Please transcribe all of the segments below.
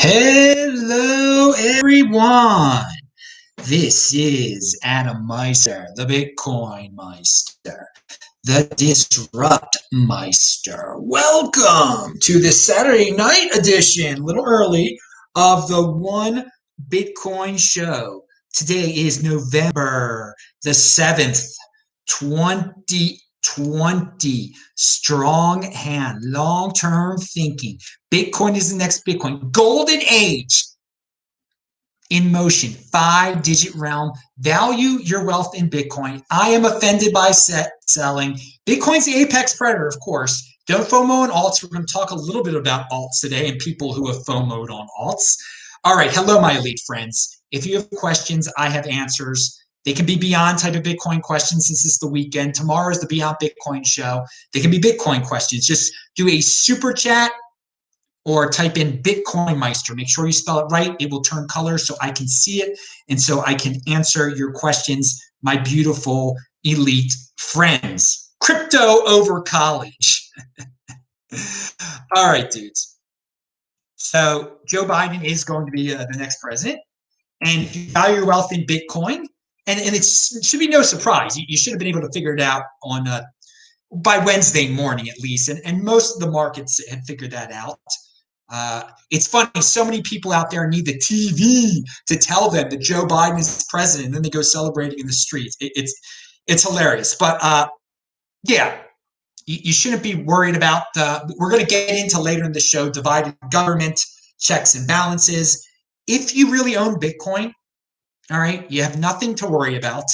Hello, everyone. This is Adam Meister, the BitcoinMeister, the Disrupt Meister. Welcome to the Saturday night edition, a little early, of the One Bitcoin Show. Today is November the 7th, 2020. Strong hand, long-term thinking. Bitcoin is the next Bitcoin. Golden age in motion, 5-digit realm. Value your wealth in Bitcoin. I am offended by selling. Bitcoin's the apex predator, of course. Don't FOMO on alts. We're going to talk a little bit about alts today and people who have FOMO'd on alts. All right. Hello, my elite friends. If you have questions, I have answers. They can be beyond type of Bitcoin questions since it's the weekend. Tomorrow is the Beyond Bitcoin show. They can be Bitcoin questions. Just do a super chat or type in BitcoinMeister. Make sure you spell it right. It will turn color so I can see it and so I can answer your questions, my beautiful elite friends. Crypto over college. All right, dudes. So Joe Biden is going to be the next president. And if you value your wealth in Bitcoin, and it should be no surprise. You should have been able to figure it out on by Wednesday morning at least. And most of the markets had figured that out. It's funny, so many people out there need the TV to tell them that Joe Biden is president, and then they go celebrating in the streets. It's hilarious. But yeah, you shouldn't be worried about we're going to get into later in the show, divided government, checks and balances. If you really own Bitcoin, all right, you have nothing to worry about.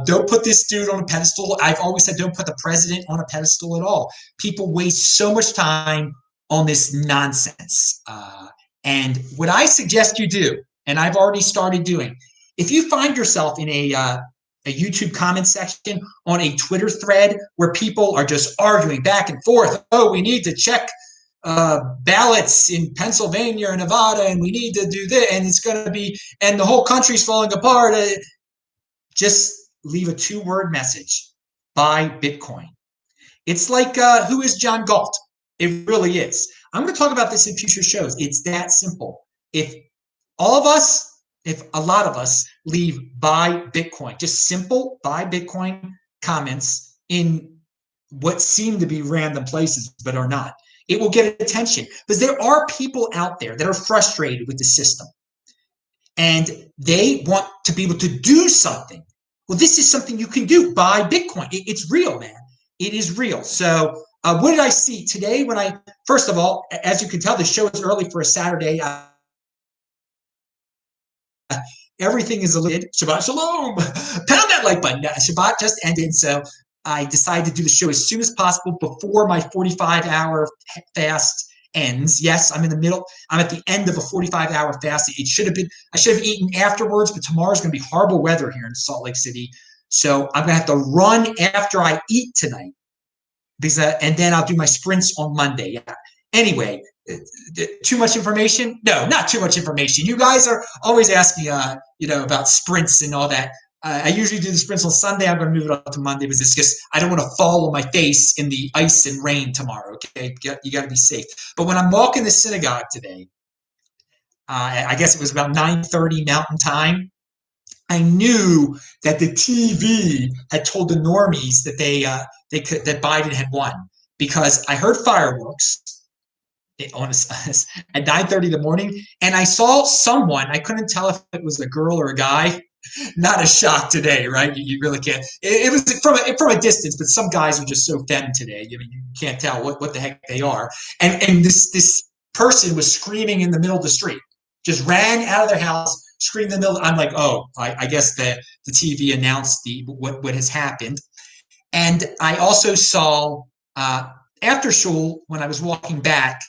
Don't put this dude on a pedestal. I've always said don't put the president on a pedestal at all. People waste so much time on this nonsense. And what I suggest you do, and I've already started doing, if you find yourself in a YouTube comment section on a Twitter thread where people are just arguing back and forth, oh, we need to check ballots in Pennsylvania or Nevada, and we need to do this, and it's going to be, and the whole country's falling apart, just leave a 2-word message: buy Bitcoin. It's like, who is John Galt? It really is. I'm going to talk about this in future shows. It's that simple. If all of us, if a lot of us leave buy Bitcoin, just simple buy Bitcoin comments in what seem to be random places but are not, it will get attention, because there are people out there that are frustrated with the system and they want to be able to do something. Well, this is something you can do. Buy Bitcoin. It's real, man. It is real. So what did I see today when first of all, as you can tell, the show is early for a Saturday. Everything is a little Shabbat Shalom. Pound that like button. Shabbat just ended, so I decided to do the show as soon as possible before my 45-hour fast ends. Yes, I'm in the middle. I'm at the end of a 45-hour fast. I should have eaten afterwards, but tomorrow's going to be horrible weather here in Salt Lake City. So I'm going to have to run after I eat tonight, because and then I'll do my sprints on Monday. Yeah. Anyway, too much information? No, not too much information. You guys are always asking, about sprints and all that. I usually do the sprints on Sunday. I'm going to move it up to Monday because it's just, I don't want to fall on my face in the ice and rain tomorrow. Okay, you got to be safe. But when I'm walking the synagogue today, I guess it was about 9:30 Mountain Time, I knew that the TV had told the normies that that Biden had won, because I heard fireworks at 9:30 in the morning, and I saw someone. I couldn't tell if it was a girl or a guy. Not a shock today, right? You really can't. It was from a distance, but some guys are just so femme today. I mean, you can't tell what the heck they are. And this person was screaming in the middle of the street, just ran out of their house, screamed in the middle. I'm like, oh, I guess the TV announced what has happened. And I also saw after shul, when I was walking back,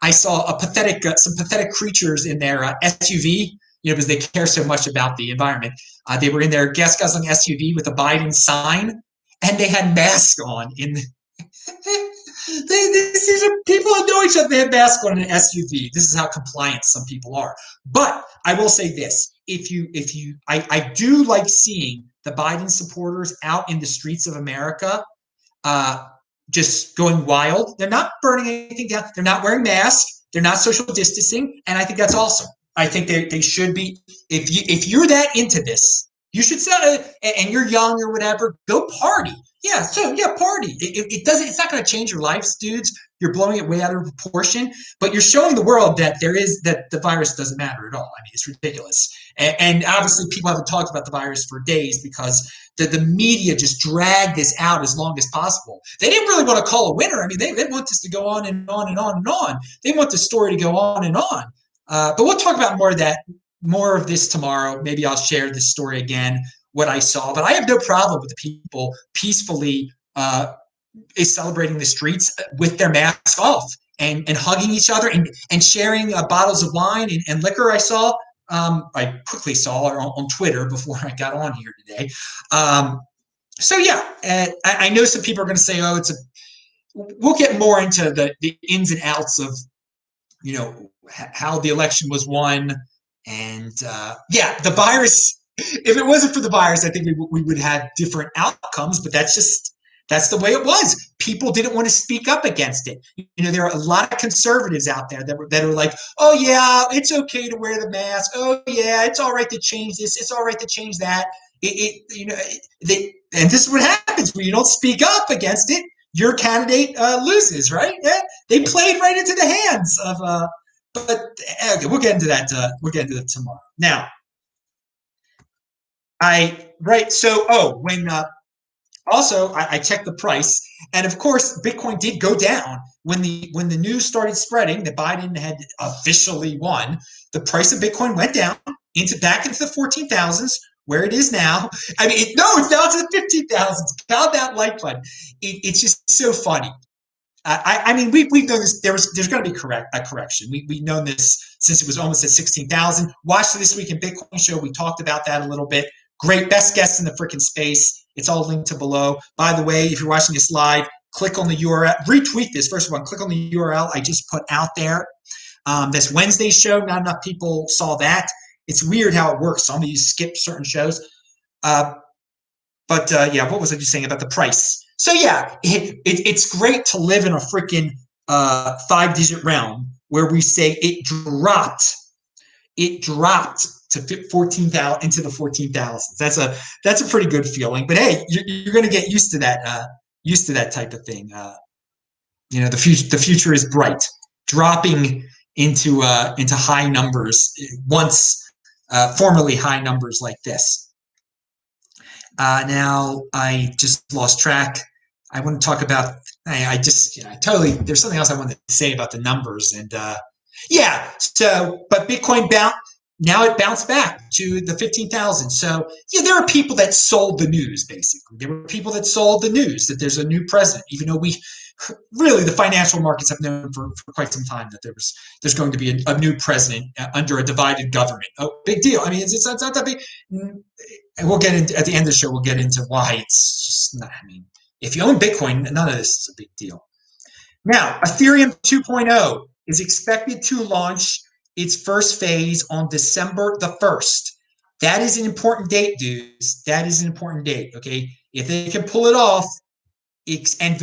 I saw some pathetic creatures in their SUV, because they care so much about the environment. They were in their gas guzzling SUV with a Biden sign, and they had masks on. People who know each other, they had masks on in an SUV. This is how compliant some people are. But I will say this: I do like seeing the Biden supporters out in the streets of America, just going wild. They're not burning anything down. They're not wearing masks. They're not social distancing, and I think that's awesome. I think they should be. If you're that into this, you should sell it, and you're young or whatever. Go party. Yeah, so yeah, party. It doesn't. It's not going to change your lives, dudes. You're blowing it way out of proportion, but you're showing the world that that the virus doesn't matter at all. I mean, it's ridiculous. And obviously, people haven't talked about the virus for days because the media just dragged this out as long as possible. They didn't really want to call a winner. I mean, they want this to go on and on and on and on. They want the story to go on and on. But we'll talk about more of this tomorrow. Maybe I'll share this story again, what I saw. But I have no problem with the people peacefully celebrating the streets with their masks off and hugging each other and sharing bottles of wine and liquor. I saw. I quickly saw on Twitter before I got on here today. So yeah, I know some people are going to say, "Oh, we'll get more into the ins and outs of, how the election was won." And yeah, the virus, if it wasn't for the virus, I think we would have different outcomes, but that's the way it was. People didn't want to speak up against it. There are a lot of conservatives out there that are like, "Oh yeah, it's okay to wear the mask. Oh yeah, it's all right to change this. It's all right to change that." And this is what happens when you don't speak up against it. Your candidate loses, right? Yeah, they played right into the hands of. But okay, we'll get into that. We'll get into that tomorrow. Now, when. Also, I checked the price, and of course, Bitcoin did go down when the news started spreading that Biden had officially won. The price of Bitcoin went down back into the 14,000s, where it is now. I mean, it's down to the 15,000s. Pound that like button. It's just so funny. I mean, we've known this. There's going to be a correction. We've known this since it was almost at 16,000. Watch the This Week in Bitcoin show. We talked about that a little bit. Great, best guess in the freaking space. It's all linked to below. By the way, if you're watching this live, click on the URL. Retweet this. First of all, click on the URL I just put out there. This Wednesday's show, not enough people saw that. It's weird how it works. Some of you skip certain shows. Yeah, what was I just saying about the price? So yeah, it's great to live in a freaking 5-digit realm where we say it dropped to 14,000 into the 14,000s. That's a pretty good feeling. But hey, you're going to get used to that type of thing. The future is bright, dropping into high numbers once formerly high numbers like this. Now I just lost track. I want to talk about. There's something else I wanted to say about the numbers and yeah. So, but Bitcoin bounced back to the 15,000. So yeah, there are people that sold the news. Basically, there were people that sold the news that there's a new president, even though the financial markets have known for quite some time that there's going to be a new president under a divided government. Oh, big deal. I mean, it's not that big. And we'll get into at the end of the show. We'll get into why it's just not. I mean, if you own Bitcoin, none of this is a big deal. Now, Ethereum 2.0 is expected to launch its first phase on December the 1st. That is an important date, dudes. That is an important date. Okay, if they can pull it off. And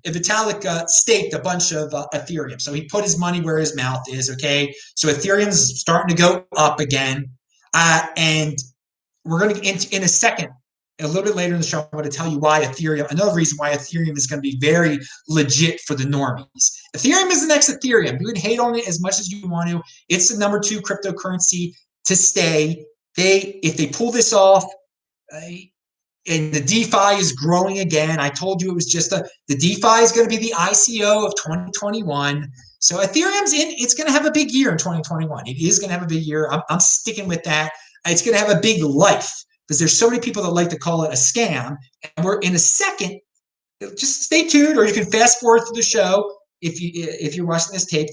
Vitalik staked a bunch of Ethereum. So he put his money where his mouth is, okay? So Ethereum's starting to go up again. And we're going to, in a second, a little bit later in the show, I'm going to tell you why another reason why Ethereum is going to be very legit for the normies. Ethereum is the next Ethereum. You can hate on it as much as you want to. It's the number 2 cryptocurrency to stay. If they pull this off, and the DeFi is growing again. I told you it was the DeFi is going to be the ICO of 2021. So Ethereum's it's going to have a big year in 2021. It is going to have a big year. I'm sticking with that. It's going to have a big life because there's so many people that like to call it a scam. And we're in a second. Just stay tuned, or you can fast forward through the show if you're watching this tape.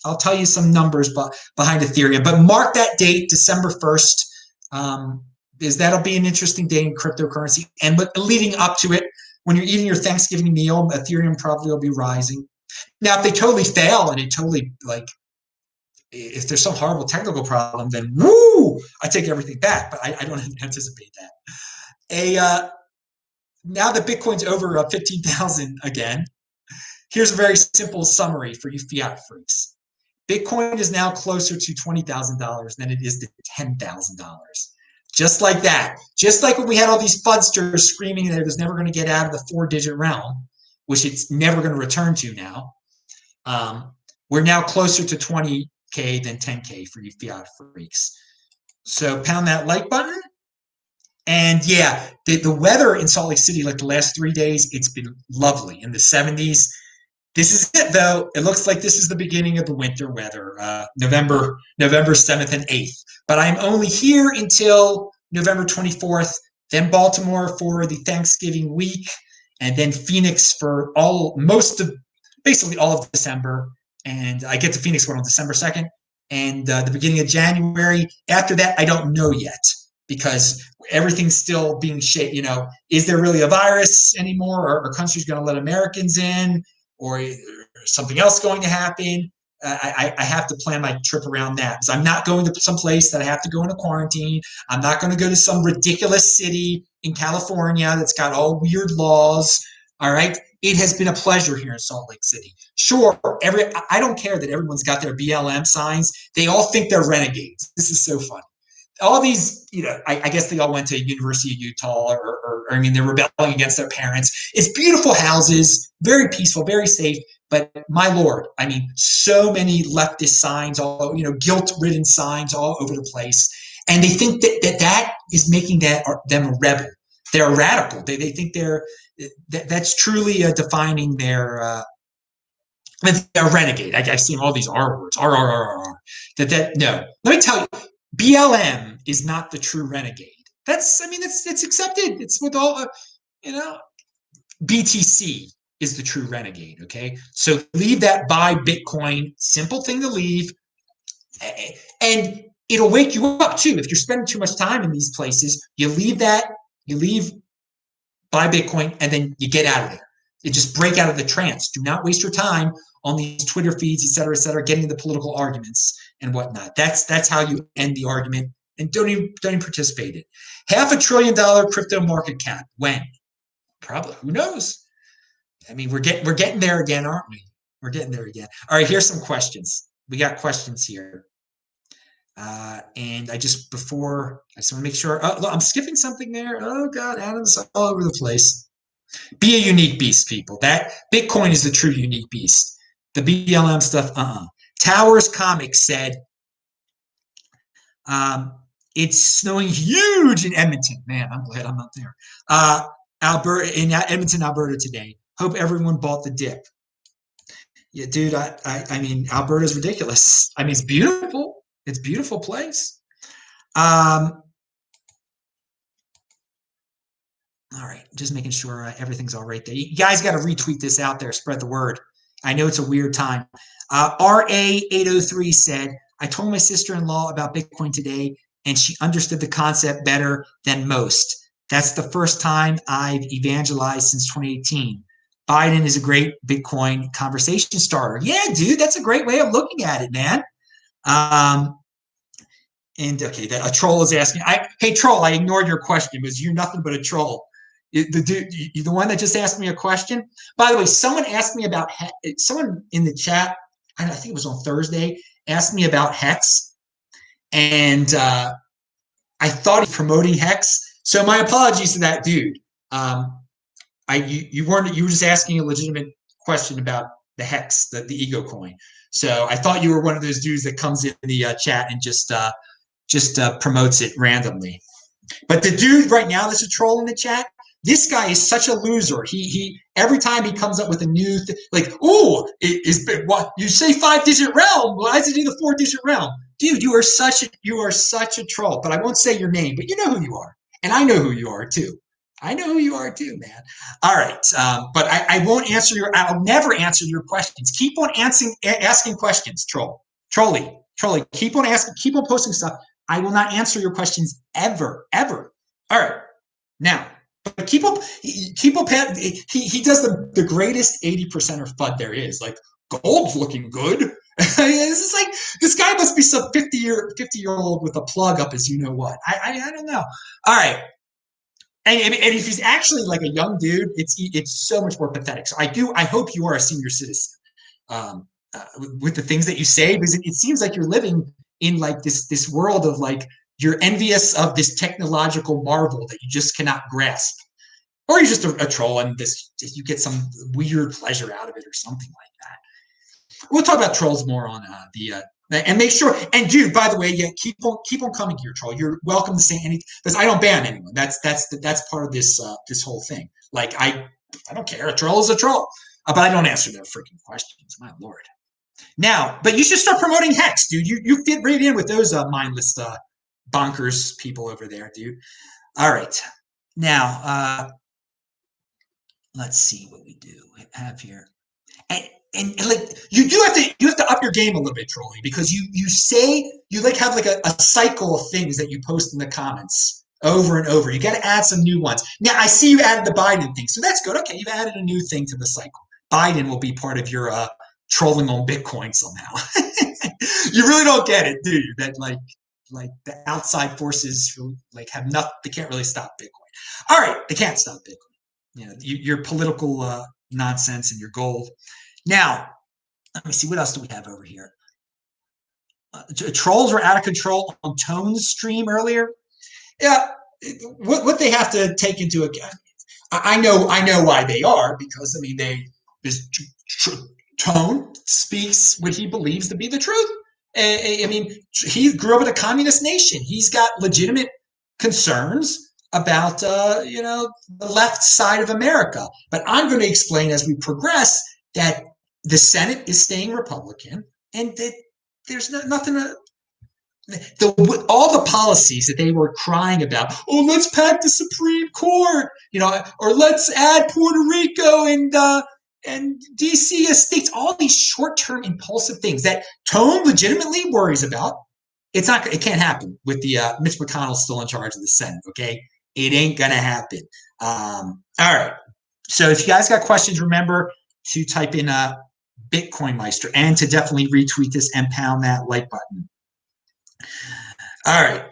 I'll tell you some numbers behind Ethereum. But mark that date, December 1st. Is that'll be an interesting day in cryptocurrency. And leading up to it, when you're eating your Thanksgiving meal, Ethereum probably will be rising. Now, if they totally fail and if there's some horrible technical problem, then woo, I take everything back. But I don't anticipate that. Now that Bitcoin's over 15,000 again, Here's a very simple summary for you fiat freaks. Bitcoin is now closer to $20,000 than it is to $10,000. Just like that. Just like when we had all these fudsters screaming that it was never going to get out of the 4-digit realm, which it's never going to return to now. We're now closer to 20K than 10K for you fiat freaks. So pound that like button. And yeah, the weather in Salt Lake City, like the last 3 days, it's been lovely in the 70s. This is it, though. It looks like this is the beginning of the winter weather, November 7th and 8th. But I'm only here until November 24th, then Baltimore for the Thanksgiving week, and then Phoenix for basically all of December. And I get to Phoenix on December 2nd and the beginning of January. After that, I don't know yet because everything's still being shaped. Is there really a virus anymore? Or are countries going to let Americans in? Or something else going to happen? I have to plan my trip around that. Because I'm not going to some place that I have to go into quarantine. I'm not going to go to some ridiculous city in California that's got all weird laws. All right. It has been a pleasure here in Salt Lake City. Sure, I don't care that everyone's got their BLM signs. They all think they're renegades. This is so funny. All these, I guess they all went to University of Utah, or they're rebelling against their parents. It's beautiful houses, very peaceful, very safe. But my Lord, so many leftist signs, all guilt-ridden signs all over the place, and they think that is making them a rebel. They're a radical. They think that's truly defining their. They're a renegade. I've seen all these R words. R. No. Let me tell you. BLM is not the true renegade. It's accepted. It's with all, BTC is the true renegade, okay? So leave that buy Bitcoin, simple thing to leave. And it'll wake you up too. If you're spending too much time in these places, you leave buy Bitcoin, and then you get out of there. You just break out of the trance. Do not waste your time on these Twitter feeds, et cetera, getting into political arguments and whatnot. That's how you end the argument, and don't even participate in it. $500 billion crypto market cap. When? Probably. Who knows? We're getting there again, aren't we? We're getting there again. All right, here's some questions. We got questions here. And I just want to make sure. Oh, I'm skipping something there. Oh God, Adam's all over the place. Be a unique beast, people. That Bitcoin is the true unique beast. The BLM stuff, Towers Comics said, it's snowing huge in Edmonton. Man, I'm glad I'm not there. In Edmonton, Alberta today. Hope everyone bought the dip. Yeah, dude, Alberta's ridiculous. It's beautiful. It's a beautiful place. All right, just making sure everything's all right there. You guys got to retweet this out there. Spread the word. I know it's a weird time. RA803 said, I told my sister-in-law about Bitcoin today, and she understood the concept better than most. That's the first time I've evangelized since 2018. Biden is a great Bitcoin conversation starter. Yeah, dude, that's a great way of looking at it, man. And okay, a troll is asking. Hey, troll, I ignored your question because you're nothing but a troll. The one that just asked me a question. By the way, someone asked me about someone in the chat. I think it was on Thursday. Asked me about HEX, and I thought he was promoting HEX. So my apologies to that dude. You were just asking a legitimate question about the HEX, the ego coin. So I thought you were one of those dudes that comes in the chat and just promotes it randomly. But the dude right now that's a troll in the chat, this guy is such a loser. He every time he comes up with a new what you say 5-digit realm? Why is it in the 4-digit realm? Dude, you are such a troll. But I won't say your name, but you know who you are, and I know who you are too. I know who you are too, man. All right, but I won't answer I'll never answer your questions. Keep on asking questions, trolly. Keep on asking. Keep on posting stuff. I will not answer your questions ever. All right, now. But keep up. He does the greatest 80%er FUD there is. Like, gold's looking good. This is like, this guy must be some 50-year-old with a plug up as you know what. I don't know. All right. And if he's actually like a young dude, it's so much more pathetic. So I hope you are a senior citizen, um, with the things that you say, because it seems like you're living in like this world of like you're envious of this technological marvel that you just cannot grasp, or you're just a troll and you get some weird pleasure out of it or something like that. We'll talk about trolls more on the and make sure. And dude, by the way, yeah, keep on coming here, troll. You're welcome to say anything because I don't ban anyone. That's part of this this whole thing. Like I don't care. A troll is a troll, but I don't answer their freaking questions. My lord. Now, but you should start promoting HEX, dude. You fit right in with those mindless bonkers people over there, dude. All right. Now, let's see what we do have here. And like you have to up your game a little bit, Trolley, because you say you like have like a cycle of things that you post in the comments over and over. You got to add some new ones. Now I see you added the Biden thing, so that's good. Okay, you've added a new thing to the cycle. Biden will be part of your trolling on Bitcoin somehow. You really don't get it, do you? That like the outside forces like have nothing. They can't really stop Bitcoin. All right, they can't stop Bitcoin. You know, your political nonsense and your gold. Now, let me see. What else do we have over here? Trolls were out of control on Tone's stream earlier. Yeah, what they have to take into account. I know why they are, because I mean Tone speaks what he believes to be the truth. I mean, he grew up in a communist nation. He's got legitimate concerns about the left side of America. But I'm going to explain as we progress that the Senate is staying Republican, and that there's nothing. All the policies that they were crying about. Oh, let's pack the Supreme Court, or let's add Puerto Rico and DC as states. All these short-term impulsive things that Tone legitimately worries about. It can't happen with the Mitch McConnell still in charge of the Senate. Okay, it ain't gonna happen. All right. So if you guys got questions, remember to type in BitcoinMeister and to definitely retweet this and pound that like button. All right.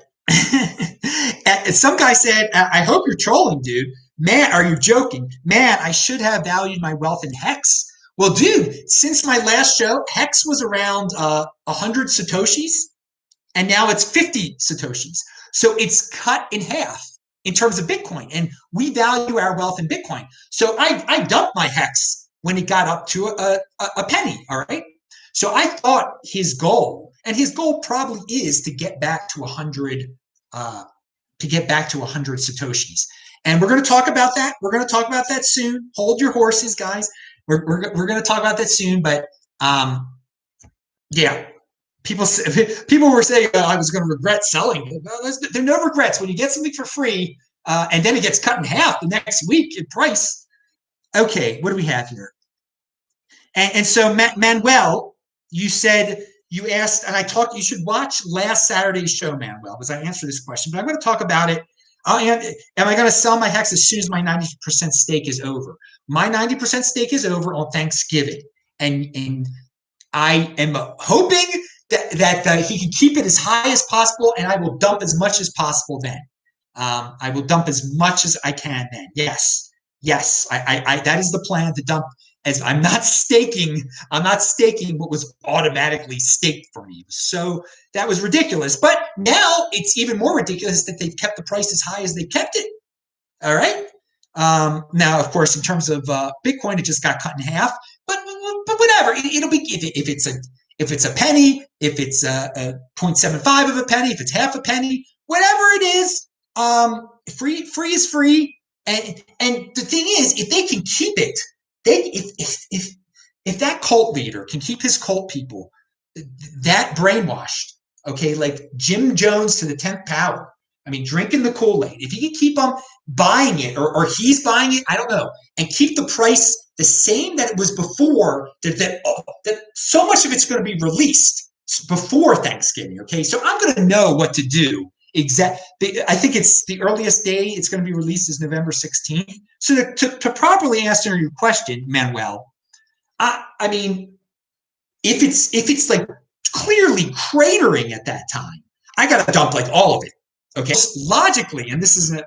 Some guy said, I hope you're trolling, dude. Man, are you joking? Man, I should have valued my wealth in HEX. Well, dude, since my last show, HEX was around 100 Satoshis, and now it's 50 Satoshis. So it's cut in half in terms of Bitcoin, and we value our wealth in Bitcoin. So I dumped my HEX when it got up to a penny, all right? So I thought his goal, and his goal probably is to get back to 100, Satoshis. And we're going to talk about that. We're going to talk about that soon. Hold your horses, guys. We're going to talk about that soon. But yeah, people were saying I was going to regret selling it. There are no regrets when you get something for free, and then it gets cut in half the next week in price. Okay, what do we have here? And so Manuel, you said you asked, and I talked. You should watch last Saturday's show, Manuel, because I answered this question. But I'm going to talk about it. Am I going to sell my HEX as soon as my 90% stake is over? My 90% stake is over on Thanksgiving, and I am hoping that he can keep it as high as possible, and I will dump as much as possible then. I will dump as much as I can then. Yes, I that is the plan, to dump. As I'm not staking what was automatically staked for me. So that was ridiculous. But now it's even more ridiculous that they've kept the price as high as they kept it. All right. Now, of course, in terms of Bitcoin, it just got cut in half. But whatever. It'll be if it's a penny, if it's a 0.75 of a penny, if it's half a penny, whatever it is. Free is free. And the thing is, if they can keep it. If that cult leader can keep his cult people that brainwashed, okay, like Jim Jones to the 10th power, I mean, drinking the Kool-Aid, if he can keep them buying it, or he's buying it, I don't know, and keep the price the same that it was before, that so much of it's going to be released before Thanksgiving, okay? So I'm going to know what to do. I think it's the earliest day it's going to be released is November 16th. So to properly answer your question, Manuel, I mean, if it's like clearly cratering at that time, I got to dump like all of it. Okay, logically, and this is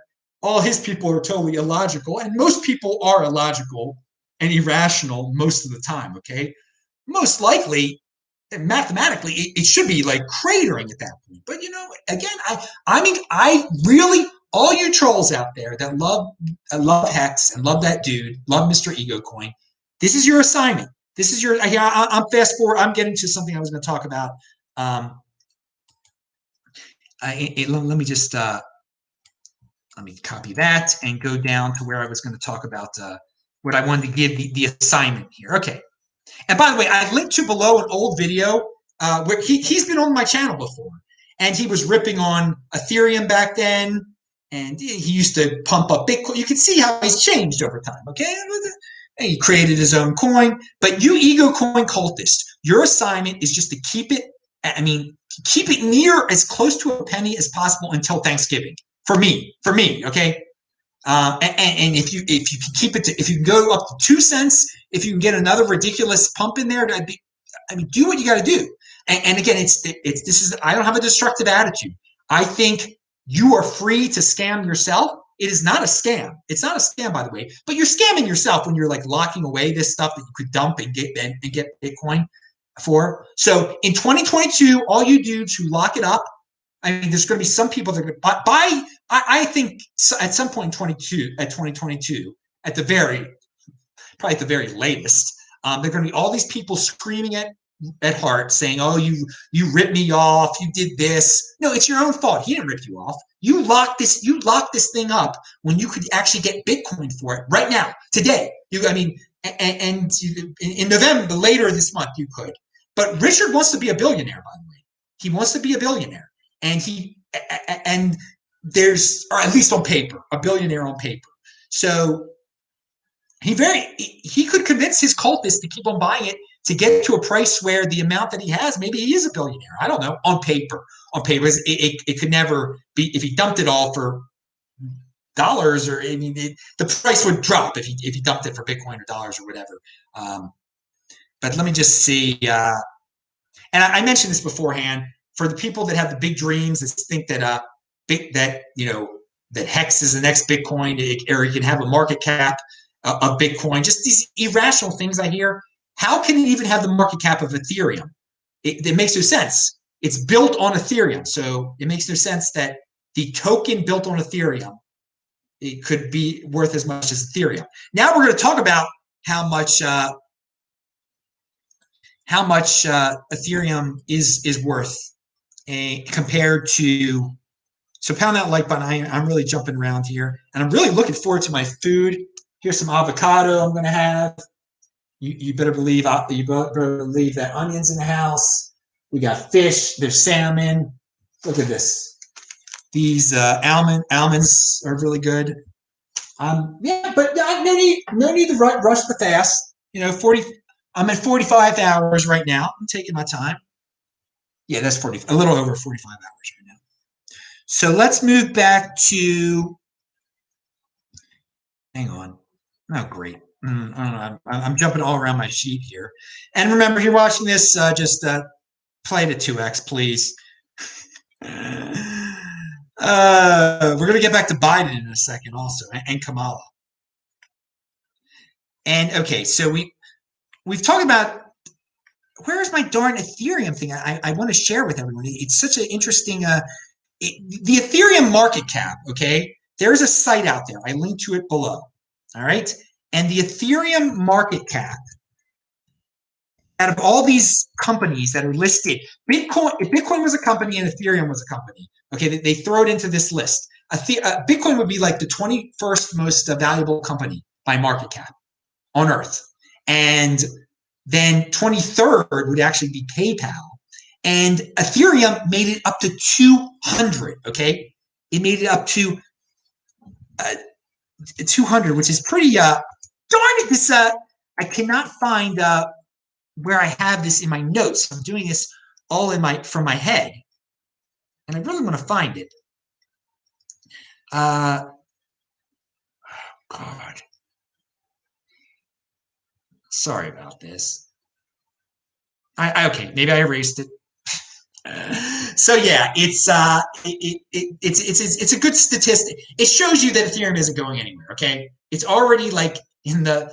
all his people are totally illogical, and most people are illogical and irrational most of the time. Okay, most likely, mathematically, it should be like cratering at that point. But again, I mean, I really, all you trolls out there that love Hex and love that dude, love Mr. Ego Coin, this is your assignment. This is your. I'm fast forward. I'm getting to something I was going to talk about. Let me just let me copy that and go down to where I was going to talk about what I wanted to give the assignment here. Okay. And by the way, I linked to below an old video where he's been on my channel before, and he was ripping on Ethereum back then, and he used to pump up Bitcoin. You can see how he's changed over time, okay? And he created his own coin. But you ego coin cultists, your assignment is just to keep it, keep it near as close to a penny as possible until Thanksgiving. For me, okay? And if you can keep it to, if you can go up to 2 cents, if you can get another ridiculous pump in there, do what you got to do. And again, I don't have a destructive attitude. I think you are free to scam yourself. It is not a scam. It's not a scam, by the way, but you're scamming yourself when you're like locking away this stuff that you could dump and get Bitcoin for. So in 2022, all you dudes who lock it up, there's going to be some people that are going to buy. I think at some point in 2022, at the very latest, there are going to be all these people screaming at heart, saying, "Oh, you ripped me off. You did this." No, it's your own fault. He didn't rip you off. You locked this thing up when you could actually get Bitcoin for it right now, today. And in November, later this month, you could. But Richard wants to be a billionaire, by the way. He wants to be a billionaire. And there's, or at least on paper, a billionaire on paper. So he could convince his cultists to keep on buying it to get to a price where the amount that he has, maybe he is a billionaire. I don't know. On paper, it could never be. If he dumped it all for dollars, or the price would drop if he dumped it for Bitcoin or dollars or whatever. But let me just see. And I mentioned this beforehand. For the people that have the big dreams, that think that that HEX is the next Bitcoin, or you can have a market cap of Bitcoin, just these irrational things I hear. How can it even have the market cap of Ethereum? It makes no sense. It's built on Ethereum, so it makes no sense that the token built on Ethereum, it could be worth as much as Ethereum. Now we're going to talk about how much Ethereum is worth. Compared to, so pound that like button. I'm really jumping around here, and I'm really looking forward to my food. Here's some avocado I'm going to have. You better believe that onions in the house. We got fish. There's salmon. Look at this. These almonds are really good. Yeah, but no need to rush the fast. 40. I'm at 45 hours right now. I'm taking my time. Yeah, that's a little over 45 hours right now. So let's move back to, hang on. Oh, great. I don't know. I'm jumping all around my sheet here. And remember, if you're watching this, just play to 2x, please. We're going to get back to Biden in a second also, and Kamala. And okay, so we've talked about, where's my darn Ethereum thing? I want to share with everyone. It's such an interesting, the Ethereum market cap, okay? There's a site out there. I linked to it below, all right? And the Ethereum market cap, out of all these companies that are listed, if Bitcoin was a company and Ethereum was a company, okay, they throw it into this list. Bitcoin would be like the 21st most valuable company by market cap on Earth. And then 23rd would actually be PayPal. And Ethereum made it up to 200, okay? It made it up to 200, which is pretty, darn it, this, I cannot find where I have this in my notes. I'm doing this all from my head. And I really want to find it. Oh, God. Sorry about this. Okay, maybe I erased it. So yeah, it's a good statistic. It shows you that Ethereum isn't going anywhere. Okay, it's already like in the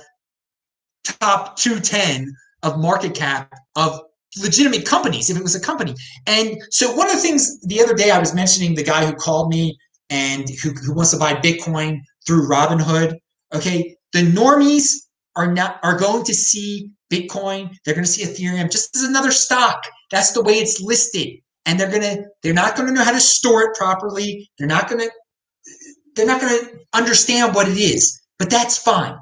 top 210 of market cap of legitimate companies if it was a company. And so one of the things the other day I was mentioning the guy who called me and who wants to buy Bitcoin through Robinhood. Okay, the normies are going to see Bitcoin. They're going to see Ethereum just as another stock. That's the way it's listed, and they're not going to know how to store it properly. They're not going to understand what it is. But that's fine.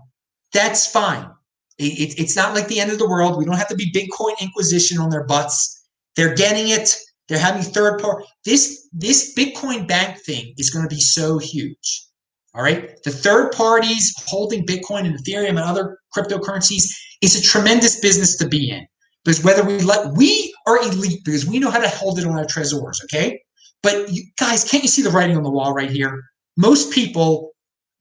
That's fine. It's not like the end of the world. We don't have to be Bitcoin Inquisition on their butts. They're getting it. They're having third party. This Bitcoin bank thing is going to be so huge. All right. The third parties holding Bitcoin and Ethereum and other cryptocurrencies is a tremendous business to be in. Because we are elite because we know how to hold it on our trezors. Okay. But you guys, can't you see the writing on the wall right here? Most people,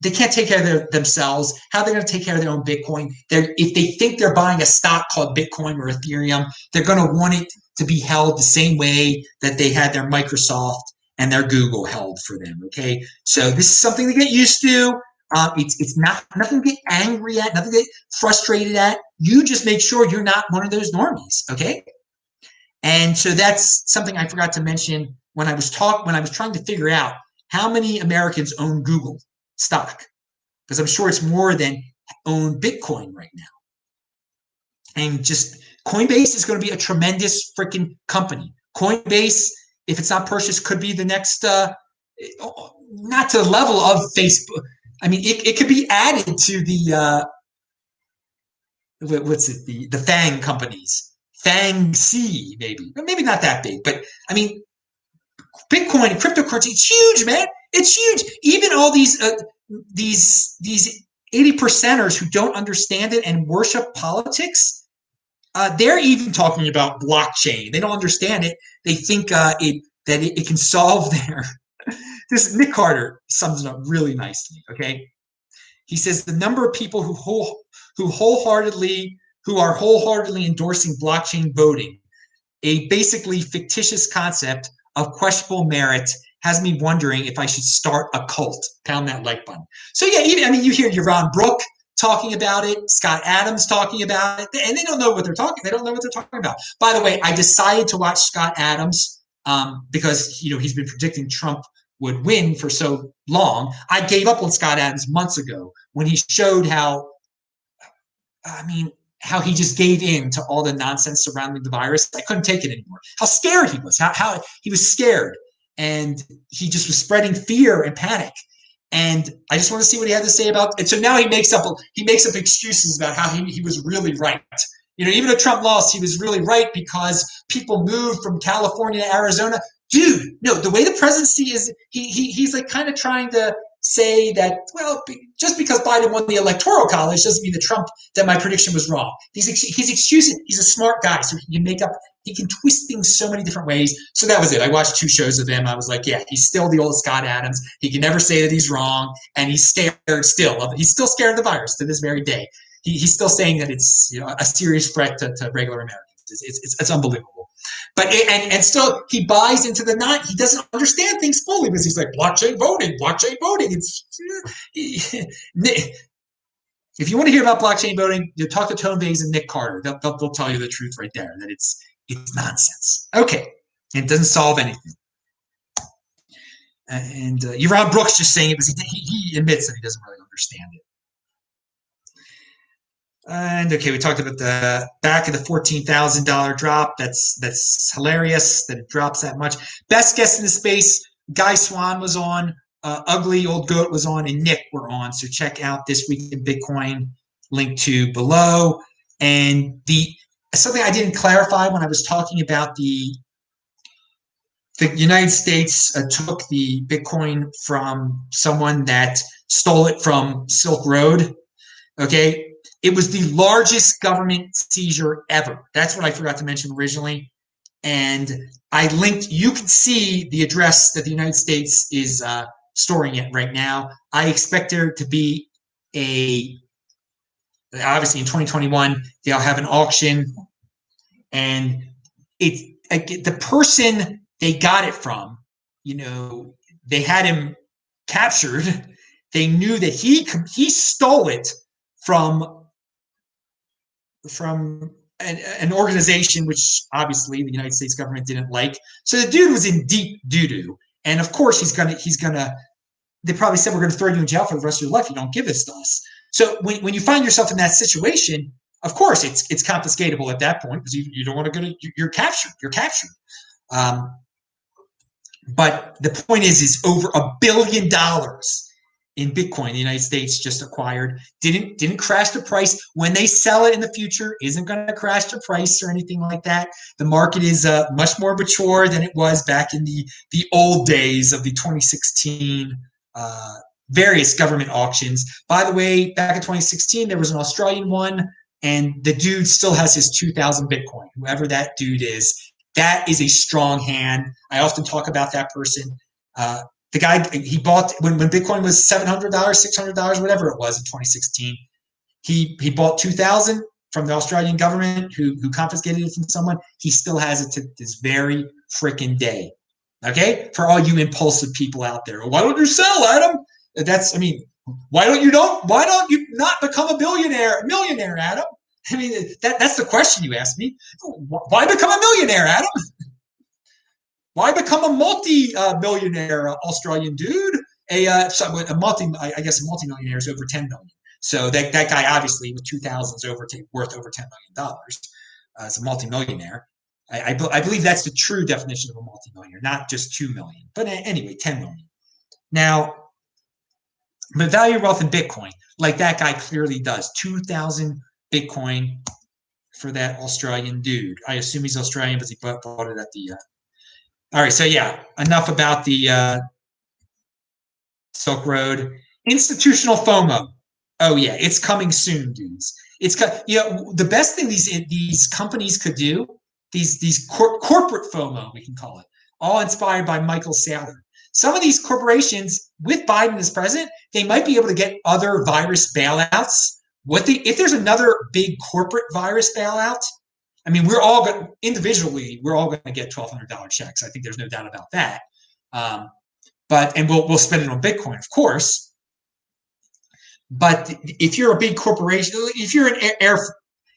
they can't take care of themselves. How are they going to take care of their own Bitcoin? If they think they're buying a stock called Bitcoin or Ethereum, they're going to want it to be held the same way that they had their Microsoft and their Google held for them. Okay, so this is something to get used to. It's not nothing to get angry at, nothing to get frustrated at. You just make sure you're not one of those normies. Okay, and so that's something I forgot to mention when I was trying to figure out how many Americans own Google stock, because I'm sure it's more than own Bitcoin right now. And just Coinbase is going to be a tremendous freaking company. Coinbase, if it's not purchased, could be the next, not to the level of Facebook. I mean, it could be added to the, the FANG companies. FANG C, maybe not that big, but I mean, Bitcoin and cryptocurrency, it's huge, man. It's huge. Even all these 80%ers who don't understand it and worship politics, they're even talking about blockchain. They don't understand it. They think that it can solve their. This Nick Carter sums it up really nicely. Okay, he says the number of people who are wholeheartedly endorsing blockchain voting, a basically fictitious concept of questionable merit, has me wondering if I should start a cult. Pound that like button. So yeah, you hear Yaron Brook talking about it, Scott Adams talking about it, and they don't know what they're talking. They don't know what they're talking about. By the way, I decided to watch Scott Adams because he's been predicting Trump would win for so long. I gave up on Scott Adams months ago when he showed how he just gave in to all the nonsense surrounding the virus. I couldn't take it anymore. How scared he was. How he was scared. And he just was spreading fear and panic. And I just want to see what he had to say about it. So now he makes up excuses about how he was really right. Even though Trump lost, he was really right because people moved from California to Arizona. Dude, no, the way the presidency is, he's like kind of trying to say that, well, just because Biden won the Electoral College doesn't mean that my prediction was wrong. His excuses, he's a smart guy, so he can twist things so many different ways. So that was it. I watched 2 shows of him. I was like, yeah, he's still the old Scott Adams. He can never say that he's wrong, and he's scared still. He's still scared of the virus to this very day. He's still saying that it's a serious threat to regular Americans. It's unbelievable. But and still he buys into the night. He doesn't understand things fully because he's like blockchain voting. If you want to hear about blockchain voting, you talk to Tone Vays and Nick Carter. They'll tell you the truth right there, that it's nonsense. Okay, and it doesn't solve anything. And Yaron Brooks just saying it because he admits that he doesn't really understand it. And okay, we talked about the back of the $14,000 drop. That's hilarious that it drops that much. Best guess in the space, Guy Swan was on, Ugly Old Goat was on, and Nick were on. So check out This Week in Bitcoin, link to below. And something I didn't clarify when I was talking about the United States took the Bitcoin from someone that stole it from Silk Road. Okay. It was the largest government seizure ever. That's what I forgot to mention originally. And I linked, you can see the address that the United States is storing it right now. I expect there to be obviously in 2021, they'll have an auction. And the person they got it from, they had him captured. They knew that he stole it from an organization which obviously the United States government didn't like. So the dude was in deep doo-doo. And of course he's gonna they probably said, we're gonna throw you in jail for the rest of your life if you don't give this to us. So when you find yourself in that situation, of course it's confiscatable at that point, because you don't want to go to, you're captured. But the point is over $1 billion in Bitcoin the United States just acquired. Didn't crash the price. When they sell it in the future, isn't going to crash the price or anything like that. The market is much more mature than it was back in the old days of the 2016 various government auctions. By the way, back in 2016, there was an Australian one, and the dude still has his 2,000 Bitcoin. Whoever that dude is, that is a strong hand. I often talk about that person. The guy, he bought, when Bitcoin was $700, $600, whatever it was in 2016, he bought 2,000 from the Australian government who confiscated it from someone. He still has it to this very freaking day. Okay? For all you impulsive people out there. Why don't you sell, Adam? Why don't you not become a millionaire, Adam? I mean, that's the question you asked me. Why become a millionaire, Adam? Why become a multi-millionaire Australian dude? I guess a multi-millionaire is over 10 million. So that guy obviously with 2,000 is worth over $10 million. As a multi-millionaire. I believe that's the true definition of a multi-millionaire, not just 2 million. But anyway, 10 million. Now, but value your wealth in Bitcoin, like that guy clearly does. 2,000 Bitcoin for that Australian dude. I assume he's Australian, but he bought it at the. All right, so yeah, enough about the Silk Road. Institutional FOMO. Oh yeah, it's coming soon, dudes. The best thing these companies could do, these corporate FOMO, we can call it, all inspired by Michael Saylor. Some of these corporations, with Biden as president, they might be able to get other virus bailouts. If there's another big corporate virus bailout, I mean, we're all going to get $1,200 checks. I think there's no doubt about that. And we'll spend it on Bitcoin, of course. But if you're a big corporation, if you're an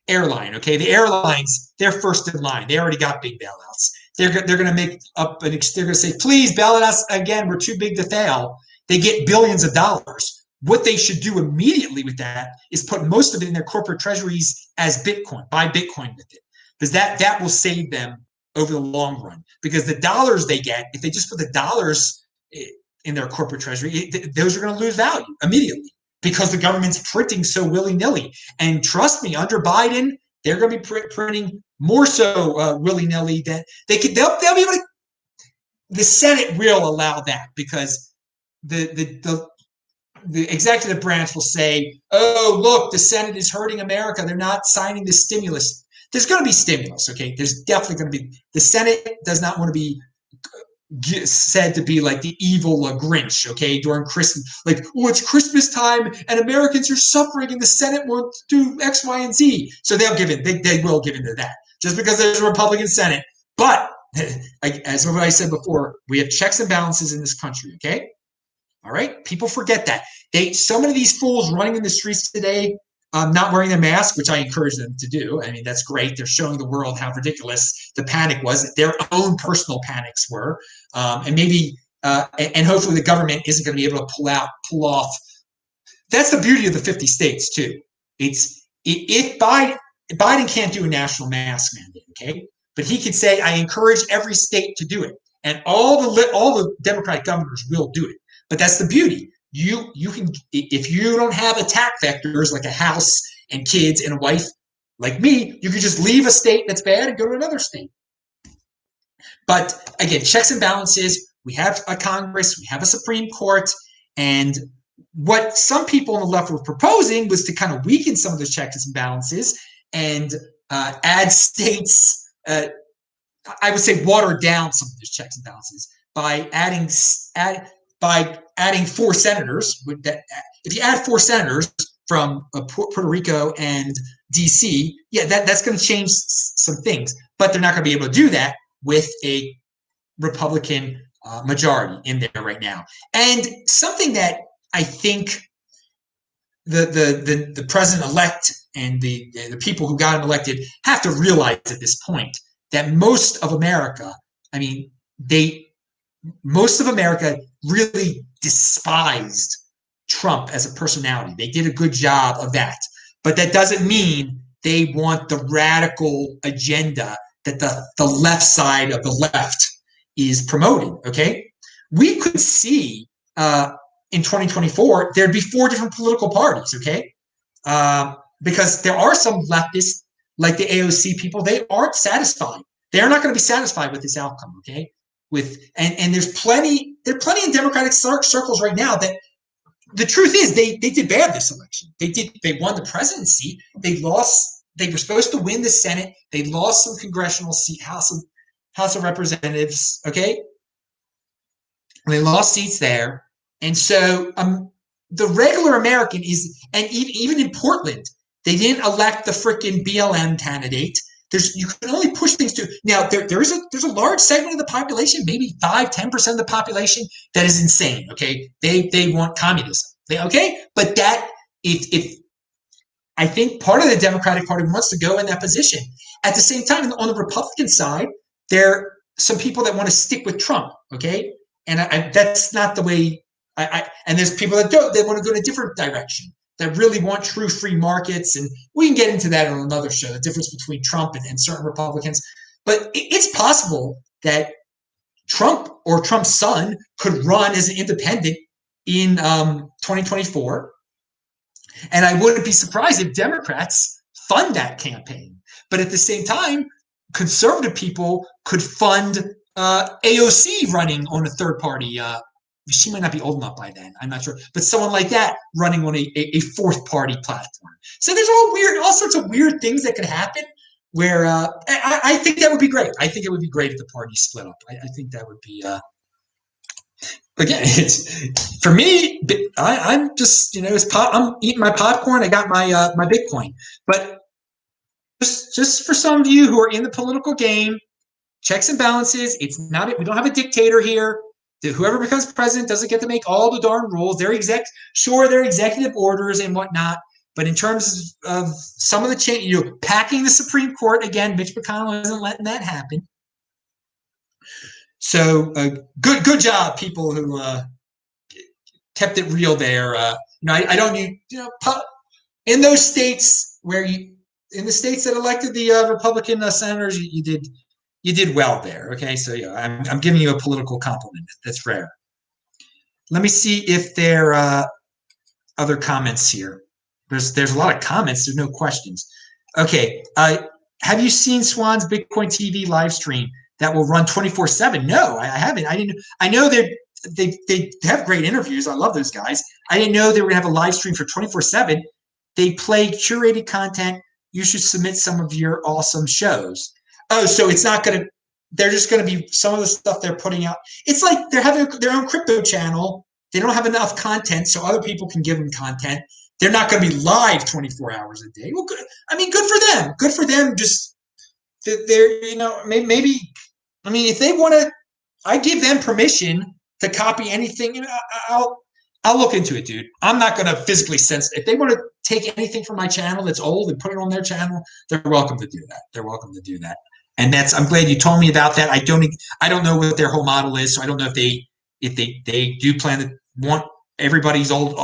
airline, okay, the airlines, they're first in line. They already got big bailouts. They're going to make up they're going to say, please bail us again. We're too big to fail. They get billions of dollars. What they should do immediately with that is put most of it in their corporate treasuries as Bitcoin, buy Bitcoin with it, because that will save them over the long run. Because the dollars they get, if they just put the dollars in their corporate treasury, those are going to lose value immediately because the government's printing so willy-nilly. And trust me, under Biden, they're going to be printing more so willy-nilly that they'll be able to. The Senate will allow that because the executive branch will say, "Oh, look, the Senate is hurting America. They're not signing the stimulus." There's going to be stimulus, okay? There's definitely going to be. The Senate does not want to be said to be like the evil Grinch, okay, during Christmas. Like, oh, it's Christmas time and Americans are suffering and the Senate won't do X, Y, and Z. So they'll give in. They will give in to that just because there's a Republican Senate. But as I said before, we have checks and balances in this country, okay? All right? People forget that. So many of these fools running in the streets today, not wearing their mask, which I encourage them to do. I mean, that's great. They're showing the world how ridiculous the panic was, their own personal panics were. And maybe, and hopefully the government isn't going to be able to pull off. That's the beauty of the 50 states, too. If Biden can't do a national mask mandate, okay? But he can say, I encourage every state to do it. And all the Democratic governors will do it. But that's the beauty. You can, if you don't have attack vectors like a house and kids and a wife like me, you can just leave a state that's bad and go to another state. But again, checks and balances. We have a Congress, we have a Supreme Court, and what some people on the left were proposing was to kind of weaken some of those checks and balances and add states. I would say water down some of those checks and balances by adding 4 senators. If you add 4 senators from Puerto Rico and DC, yeah, that's going to change some things. But they're not going to be able to do that with a Republican majority in there right now. And something that I think the president-elect and the people who got him elected have to realize at this point that most of America, I mean, most of America really despised Trump as a personality. They did a good job of that. But that doesn't mean they want the radical agenda that the left side of the left is promoting, okay? We could see in 2024, there'd be 4 different political parties, okay? Because there are some leftists, like the AOC people, they aren't satisfied. They're not going to be satisfied with this outcome, okay? And there's plenty in Democratic circles right now that the truth is they did bad this election. They won the presidency. They lost. They were supposed to win the Senate. They lost some congressional seat, House of Representatives. Okay, they lost seats there, and so the regular American is, and even in Portland, they didn't elect the frickin' BLM candidate. You can only push things to now. There's a large segment of the population, maybe 5-10% of the population, that is insane. Okay, they want communism. But that if I think part of the Democratic Party wants to go in that position. At the same time, on the Republican side, there are some people that want to stick with Trump. Okay, and that's not the way. And there's people that don't. They want to go in a different direction, that really want true free markets. And we can get into that on another show, the difference between Trump and certain Republicans. But it's possible that Trump or Trump's son could run as an independent in 2024. And I wouldn't be surprised if Democrats fund that campaign. But at the same time, conservative people could fund AOC running on a third party. She might not be old enough by then. I'm not sure. But someone like that running on a fourth party platform. So there's all sorts of weird things that could happen where I think that would be great. I think it would be great if the party split up. I think that would be, again, it's for me, I'm just, I'm eating my popcorn. I got my Bitcoin. But just for some of you who are in the political game, checks and balances. It's not, we don't have a dictator here. Whoever becomes president doesn't get to make all the darn rules. They're executive orders and whatnot. But in terms of some of the change, packing the Supreme Court again, Mitch McConnell isn't letting that happen. So good job, people who kept it real there. I don't need, in those states in the states that elected the Republican senators, you did well there. Okay, so I'm giving you a political compliment. That's rare. Let me see if there are other comments here. There's a lot of comments. There's no questions. Okay, have you seen Swan's Bitcoin TV live stream that will run 24/7? No, I haven't. I didn't. I know they have great interviews. I love those guys. I didn't know they were gonna have a live stream for 24/7. They play curated content. You should submit some of your awesome shows. Oh, so it's not going to, they're just going to be some of the stuff they're putting out. It's like they're having their own crypto channel. They don't have enough content, so other people can give them content. They're not going to be live 24 hours a day. Well, good. I mean, good for them. Good for them. Just, they're, maybe, I mean, if they want to, I give them permission to copy anything. I'll look into it, dude. I'm not going to physically censor. If they want to take anything from my channel that's old and put it on their channel, they're welcome to do that. They're welcome to do that. And I'm glad you told me about that. I don't know what their whole model is, so I don't know if they do plan to want everybody's old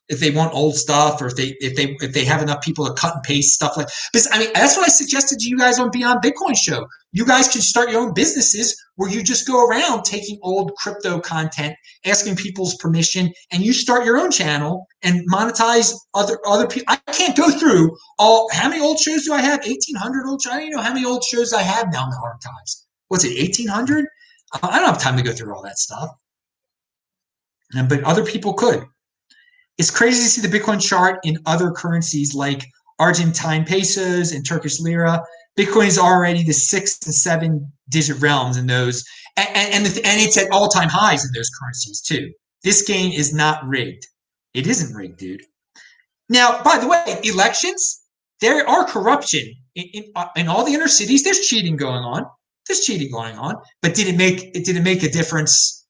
if they want old stuff, or if they have enough people to cut and paste stuff like. Because I mean, that's what I suggested to you guys on Beyond Bitcoin show. You guys can start your own businesses where you just go around taking old crypto content, asking people's permission, and you start your own channel and monetize other people. I can't go through how many old shows do I have? 1,800 old shows. I don't even know how many old shows I have now in the archives. What's it, 1,800? I don't have time to go through all that stuff. But other people could. It's crazy to see the Bitcoin chart in other currencies like Argentine pesos and Turkish lira. Bitcoin is already the 6 and 7 digit realms in those, and it's at all-time highs in those currencies too. This game is not rigged. It isn't rigged, dude. Now, by the way, elections, there are corruption in all the inner cities. There's cheating going on. there's cheating going on. But did it make a difference?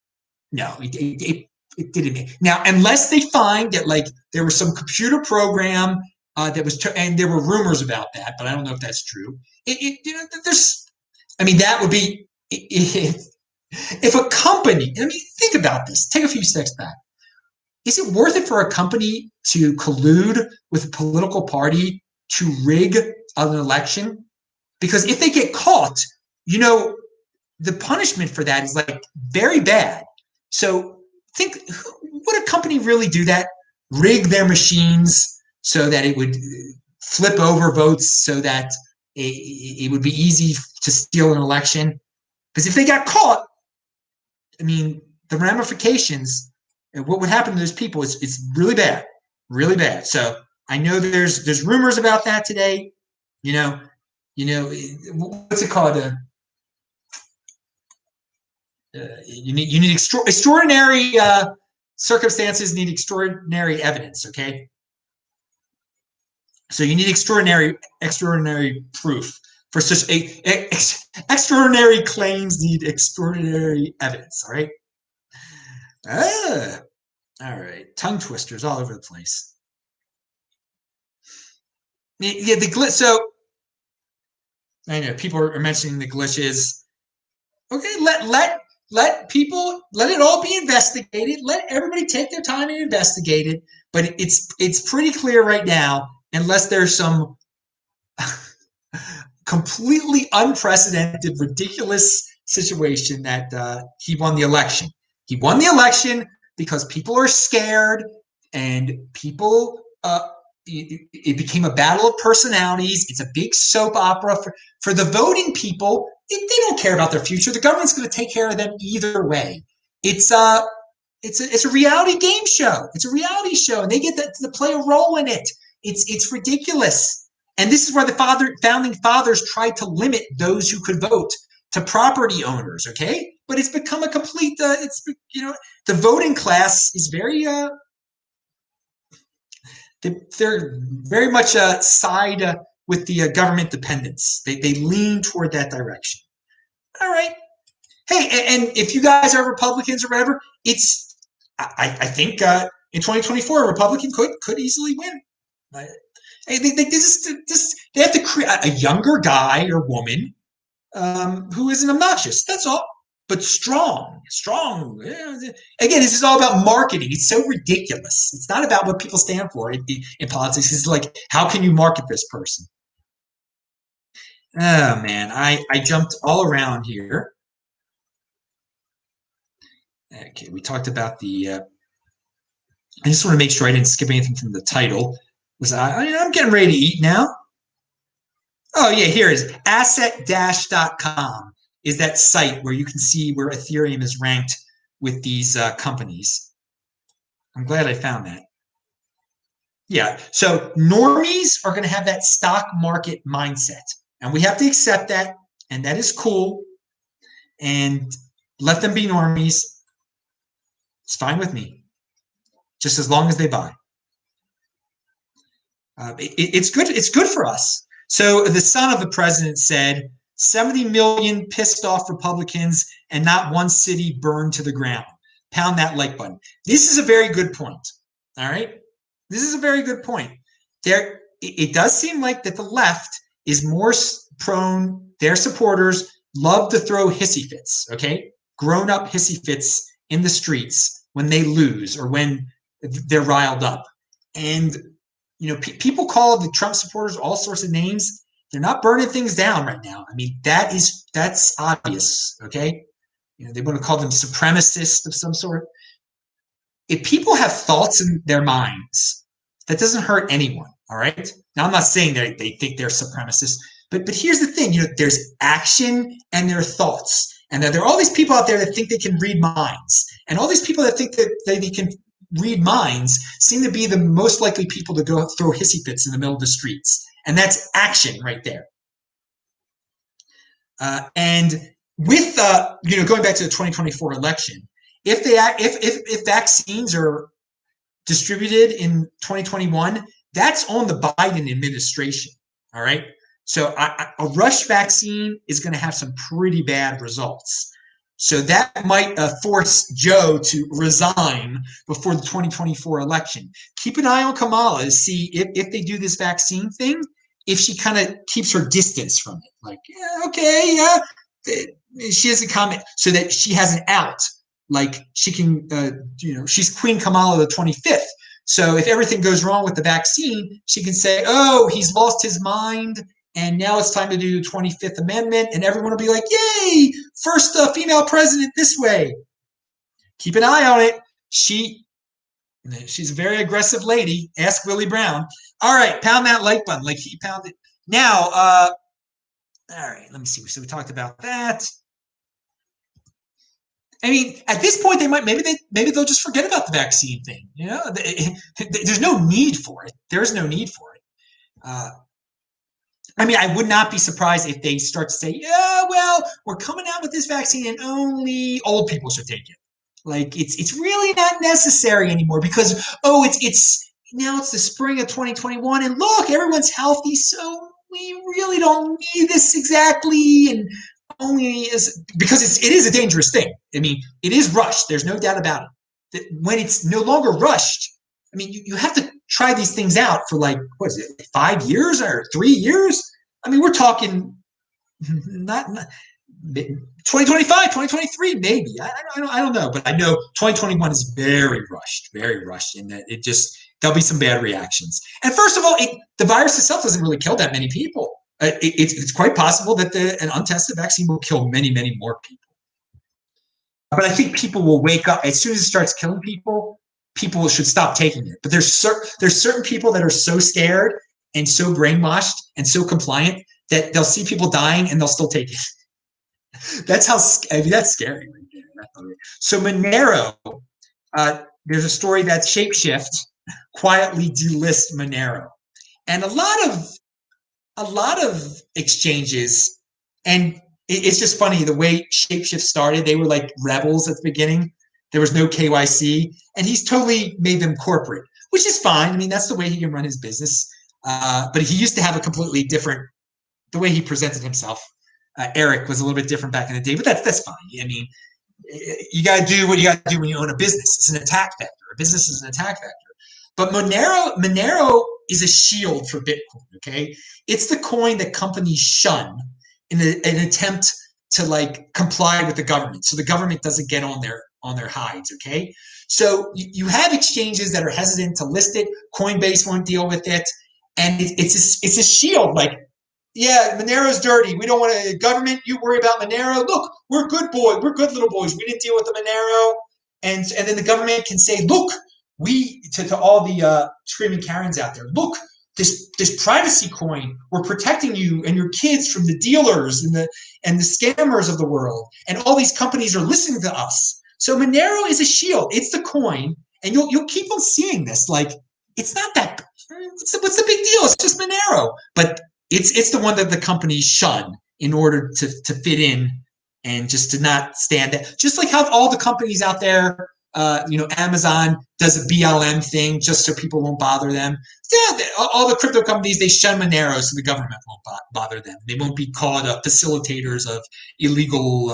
No, it didn't make. Now, unless they find that like there was some computer program that was, and there were rumors about that, but I don't know if that's true. That would be if a company. I mean, think about this. Take a few steps back. Is it worth it for a company to collude with a political party to rig an election? Because if they get caught, the punishment for that is like very bad. So think, would a company really do that? Rig their machines so that it would flip over votes so that it would be easy to steal an election? Because if they got caught, I mean, the ramifications and what would happen to those people is really bad, really bad. So I know there's rumors about that today. What's it called? You need extraordinary circumstances. Need extraordinary evidence. Okay, so you need extraordinary proof for such extraordinary claims. Need extraordinary evidence. All right. All right. Tongue twisters all over the place. Yeah, the glitch. So I know people are mentioning the glitches. Okay, let people, let it all be investigated. Let everybody take their time and investigate it. But it's pretty clear right now, unless there's some completely unprecedented, ridiculous situation, that he won the election. He won the election because people are scared, and people. It became a battle of personalities. It's a big soap opera for the voting people. They don't care about their future. The government's going to take care of them either way. It's a reality game show. It's a reality show, and they get to play a role in it. It's ridiculous. And this is where the founding fathers tried to limit those who could vote to property owners. Okay, but it's become a complete. The voting class is very. They're very much side with the government dependence. They lean toward that direction. All right. Hey, and if you guys are Republicans or whatever, I think in 2024 a Republican could easily win. They have to create a younger guy or woman who isn't obnoxious. That's all. But strong. Again, this is all about marketing. It's so ridiculous. It's not about what people stand for in politics. It's like, how can you market this person? Oh, man. I jumped all around here. Okay, we talked about the... I just want to make sure I didn't skip anything from the title. I'm getting ready to eat now. Oh, yeah, here it is. Asset-com. Is that site where you can see where Ethereum is ranked with these companies. I'm glad I found that. Yeah, so normies are going to have that stock market mindset, and we have to accept that, and that is cool, and let them be normies. It's fine with me, just as long as they buy. It's good. It's good for us. So the son of the president said, 70 million pissed off Republicans and not one city burned to the ground. Pound that like button. This is a very good point. All right. This is a very good point. It does seem like that the left is more prone, their supporters love to throw hissy fits, okay? Grown up hissy fits in the streets when they lose or when they're riled up. And, people call the Trump supporters all sorts of names. They're not burning things down right now. I mean, that's obvious, okay? They want to call them supremacists of some sort. If people have thoughts in their minds, that doesn't hurt anyone, all right? Now, I'm not saying that they think they're supremacists, but here's the thing, there's action and there are thoughts. And there are all these people out there that think they can read minds. And all these people that think that they can read minds seem to be the most likely people to go throw hissy fits in the middle of the streets. And that's action right there. And with going back to the 2024 election, if vaccines are distributed in 2021, that's on the Biden administration. All right. So a rush vaccine is going to have some pretty bad results. So that might force Joe to resign before the 2024 election. Keep an eye on Kamala to see if they do this vaccine thing, if she kind of keeps her distance from it. Like, yeah, okay, yeah. She has a comment so that she has an out. Like she can, she's Queen Kamala the 25th. So if everything goes wrong with the vaccine, she can say, oh, he's lost his mind. And now it's time to do the 25th Amendment, and everyone will be like, yay, first female president this way. Keep an eye on it. She's a very aggressive lady. Ask Willie Brown. All right, pound that like button like he pounded. Now, all right, let me see. So we talked about that. I mean, at this point, maybe they'll just forget about the vaccine thing. There's no need for it. There's no need for it. I mean, I would not be surprised if they start to say, yeah, well, we're coming out with this vaccine and only old people should take it. Like it's really not necessary anymore because, it's now it's the spring of 2021 and look, everyone's healthy. So we really don't need this exactly. And only because it is a dangerous thing. I mean, it is rushed. There's no doubt about it. That when it's no longer rushed, I mean, you have to try these things out for like, what is it, 5 years or 3 years? I mean, we're talking not 2025, 2023, maybe. I don't know, but I know 2021 is very rushed in that there'll be some bad reactions. And first of all, the virus itself doesn't really kill that many people. It's quite possible that an untested vaccine will kill many, many more people. But I think people will wake up as soon as it starts killing people. People should stop taking it. But there's certain people that are so scared and so brainwashed and so compliant that they'll see people dying and they'll still take it. That's scary. So Monero, there's a story that Shapeshift quietly delist Monero, and a lot of exchanges, and it's just funny the way Shapeshift started. They were like rebels at the beginning. There was no KYC, and he's totally made them corporate, which is fine. I mean, that's the way he can run his business. But he used to have a completely different, the way he presented himself. Eric was a little bit different back in the day, but that's fine. I mean, you got to do what you got to do when you own a business. It's an attack vector. A business is an attack vector. But Monero is a shield for Bitcoin. Okay, it's the coin that companies shun in an attempt to like comply with the government, so the government doesn't get on their hides. Okay, so you have exchanges that are hesitant to list it. Coinbase won't deal with it, and it's a shield. Like, yeah, Monero's dirty. We don't want a government. You worry about Monero. Look, we're good boys. We're good little boys. We didn't deal with the Monero, and then the government can say, look, we to all the screaming Karens out there. Look, this privacy coin. We're protecting you and your kids from the dealers and the scammers of the world. And all these companies are listening to us. So Monero is a shield. It's the coin, and you'll keep on seeing this. Like, it's not that. What's the big deal? It's just Monero, but it's the one that the companies shun in order to fit in and just to not stand out. Just like how all the companies out there, Amazon does a BLM thing just so people won't bother them. Yeah, all the crypto companies, they shun Monero so the government won't bother them. They won't be called facilitators of illegal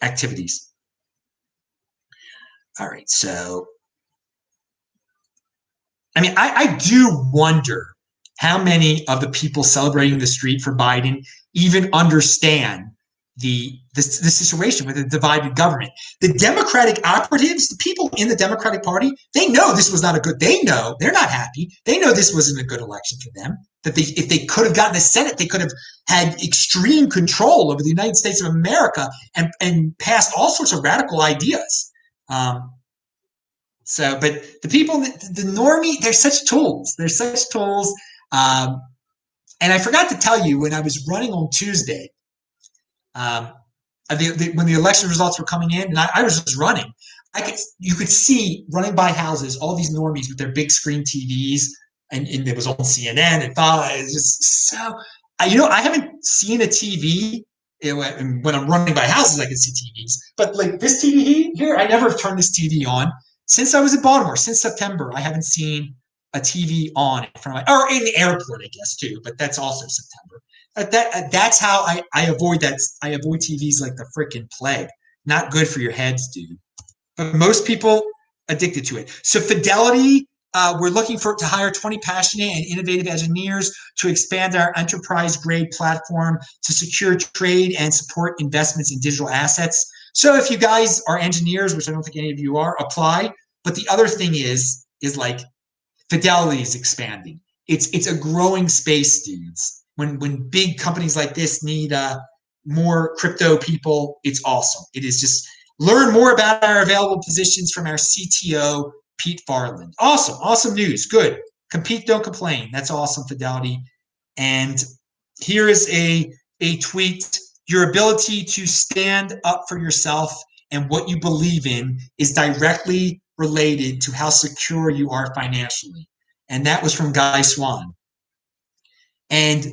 activities. All right, so I mean, I do wonder how many of the people celebrating the street for Biden even understand the situation with a divided government. The Democratic operatives, the people in the Democratic Party, they know this was not a good. They know they're not happy. They know this wasn't a good election for them. That if they could have gotten the Senate, they could have had extreme control over the United States of America and passed all sorts of radical ideas. But the people, the normie, they're such tools. They're such tools. And I forgot to tell you when I was running on Tuesday, when the election results were coming in, and I was just running. You could see running by houses all these normies with their big screen TVs, and it was on CNN and Fox. It's just so, I haven't seen a TV. When I'm running by houses, I can see TVs, but like this TV here, I never turned this TV on since I was in Baltimore. Since September, I haven't seen a TV on in front of my, or in the airport, I guess too, but that's also September. That's how I avoid that. I avoid TVs like the freaking plague. Not good for your heads, dude. But most people addicted to it. So Fidelity, we're looking to hire 20 passionate and innovative engineers to expand our enterprise-grade platform to secure trade and support investments in digital assets. So if you guys are engineers, which I don't think any of you are, apply. But the other thing is like Fidelity is expanding. It's a growing space, dudes. When big companies like this need more crypto people, it's awesome. It is just learn more about our available positions from our CTO, Pete Farland. Awesome news. Good. Compete, don't complain. That's awesome, Fidelity. And here is a tweet. Your ability to stand up for yourself and what you believe in is directly related to how secure you are financially. And that was from Guy Swan. And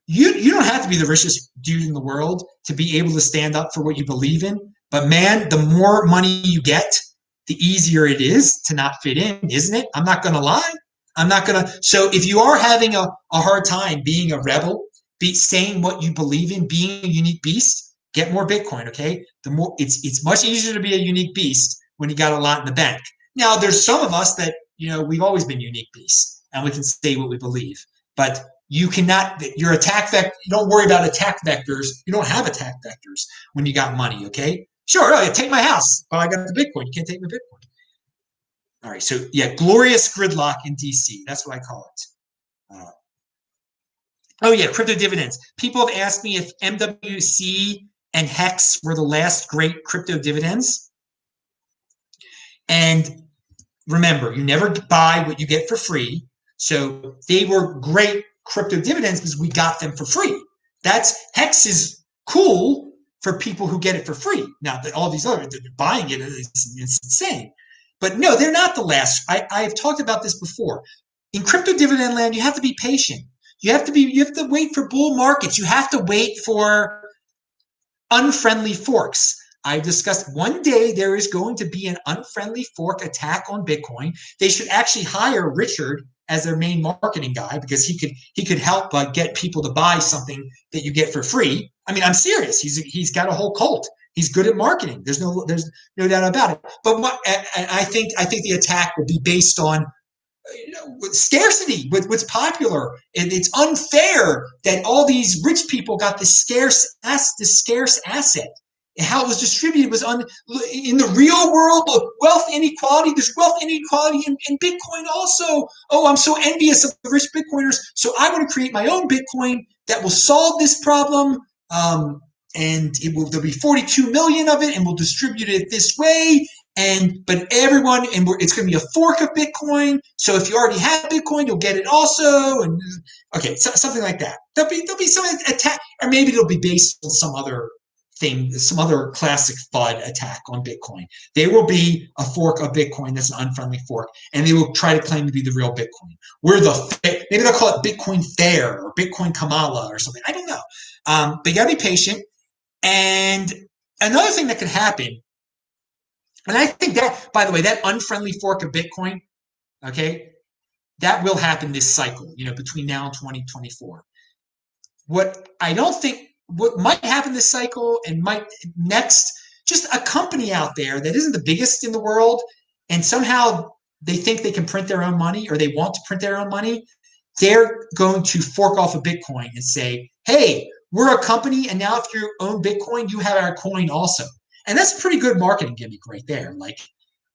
you don't have to be the richest dude in the world to be able to stand up for what you believe in. But man, the more money you get, the easier it is to not fit in, isn't it? I'm not going to lie. So if you are having a hard time being a rebel, saying what you believe in, being a unique beast, get more Bitcoin, okay? The more it's much easier to be a unique beast when you got a lot in the bank. Now, there's some of us that, we've always been unique beasts and we can say what we believe. But you cannot, your attack vector, you don't worry about attack vectors. You don't have attack vectors when you got money, okay? Sure, take my house. Oh, I got the Bitcoin. You can't take my Bitcoin. All right, so yeah, glorious gridlock in DC. That's what I call it. Oh yeah, crypto dividends. People have asked me if MWC and HEX were the last great crypto dividends. And remember, you never buy what you get for free. So they were great crypto dividends because we got them for free. HEX is cool for people who get it for free. Now, all these other buying it's insane. But no, they're not the last. I've talked about this before. In crypto dividend land, you have to be patient. You have to wait for bull markets. You have to wait for unfriendly forks. I discussed one day there is going to be an unfriendly fork attack on Bitcoin. They should actually hire Richard as their main marketing guy because he could help get people to buy something that you get for free. I mean, I'm serious. He's got a whole cult. He's good at marketing. There's no doubt about it. But I think the attack will be based on scarcity, what's popular, and it's unfair that all these rich people got this scarce asset. And how it was distributed was in the real world of wealth inequality. There's wealth inequality in Bitcoin also. Oh, I'm so envious of the rich Bitcoiners. So I want to create my own Bitcoin that will solve this problem. And there'll be 42 million of it, and we'll distribute it this way. But everyone, and it's going to be a fork of Bitcoin. So if you already have Bitcoin, you'll get it also. And okay, something like that. There'll be some attack, or maybe it'll be based on some other thing, some other classic FUD attack on Bitcoin. There will be a fork of Bitcoin that's an unfriendly fork, and they will try to claim to be the real Bitcoin. Maybe they'll call it Bitcoin Fair or Bitcoin Kamala or something. I don't know. But you gotta be patient. And another thing that could happen, and I think that, by the way, that unfriendly fork of Bitcoin, okay, that will happen this cycle, between now and 2024. What might happen this cycle and might next, just a company out there that isn't the biggest in the world, and somehow they think they can print their own money, or they want to print their own money, they're going to fork off a Bitcoin and say, hey, we're a company, and now if you own Bitcoin, you have our coin also. And that's a pretty good marketing gimmick right there, like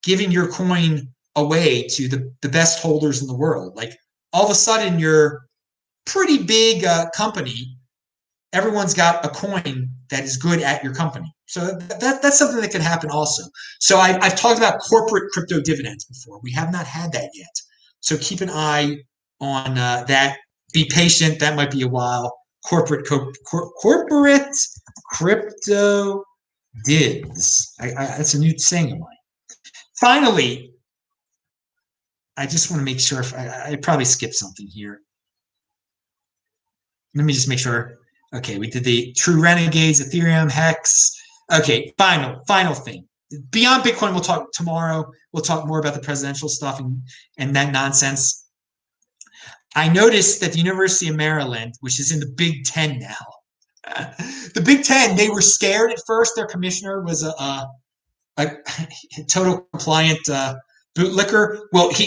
giving your coin away to the best holders in the world. Like all of a sudden, you're pretty big company. Everyone's got a coin that is good at your company. So that's something that can happen also. So I've talked about corporate crypto dividends before. We have not had that yet. So keep an eye on that. Be patient. That might be a while. Corporate crypto divs. That's a new saying of mine. Finally, I just want to make sure I probably skipped something here. Let me just make sure. Okay, we did the true renegades, Ethereum, HEX. Okay, final thing. Beyond Bitcoin, we'll talk tomorrow. We'll talk more about the presidential stuff and that nonsense. I noticed that the University of Maryland, which is in the Big Ten now, the Big Ten, they were scared at first. Their commissioner was a total compliant bootlicker. Well, he